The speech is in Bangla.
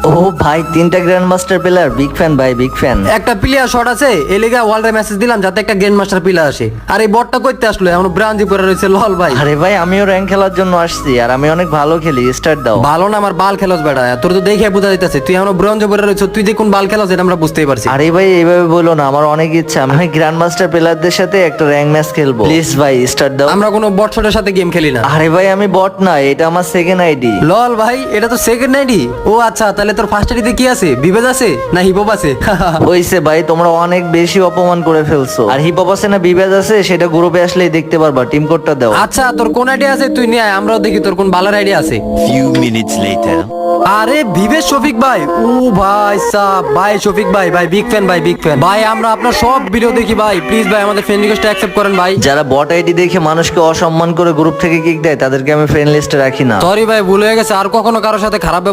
ও ভাই, 3টা grand master player, big fan ভাই, বিগ ফ্যান। একটা প্লেয়ার শট আছে এই লিগা ওয়ার্ল্ডে মেসেজ দিলাম যাতে একটা গ্র্যান্ড মাস্টার প্লেয়ার আসে। আর এই বটটা কইতে আসলো এখন ব্রাঞ্জি পরে রয়েছে লল ভাই। আরে ভাই, আমিও র্যাঙ্ক খেলার জন্য আসছি, আর আমি অনেক ভালো খেলি। স্টার্ট দাও। ভালো না আমার বাল খেলোস বেটা, তোর তো দেখে বোঝা যাইতাছে তুই এখনো ব্রঞ্জে পরে রয়েছ। তুই যে কোন বাল খেলোস এটা আমরা বুঝতেই পারছি। আরে ভাই, এইভাবে বলো না, আমার অনেক ইচ্ছা আমি গ্র্যান্ড মাস্টার প্লেয়ারদের সাথে একটা র্যাঙ্ক ম্যাচ খেলবো। প্লিজ ভাই, স্টার্ট দাও। আমরা কোনো বট শটের সাথে গেম খেলি না। আরে ভাই, আমি বট না, এটা আমার সেকেন্ড আইডি। লল ভাই, এটা তো সেকেন্ড আইডি। ও আচ্ছা, তাহলে তোর ফার্স্ট আইডিতে কি আছে? বিবেজ আছে না হিপহপ আছে? হইছে ভাই, তোমরা অনেক বেশি অপমান করে ফেলছো। আর হিপহপ আছে না বিবেজ আছে সেটা গ্রুপে আসলেই দেখতে পারবা। টিম কোডটা দাও। আচ্ছা, তোর কোন আইডিয়া আছে তুই নিয়ে আয়, আমরাও দেখি তোর কোন বালার আইডিয়া আছে। Few minutes later. আরে বিবেশ শফিক ভাই, ও ভাই সাব ভাই, শফিক ভাই, ভাই বিগ ফ্যান ভাই, বিগ ফ্যান ভাই। আমরা আপনার সব ভিডিও দেখি ভাই, প্লিজ ভাই আমাদের ফ্রেন্ড রিকোয়েস্ট অ্যাকসেপ্ট করেন ভাই। যারা বট আইডি দেখে মানুষকে অসম্মান করে গ্রুপ থেকে কিক দেয় তাদেরকে আমি ফ্রেন্ড লিস্টে রাখি না। সরি ভাই, ভুল হয়ে গেছে, আর কখনো কারোর সাথে খারাপ ব্যবহার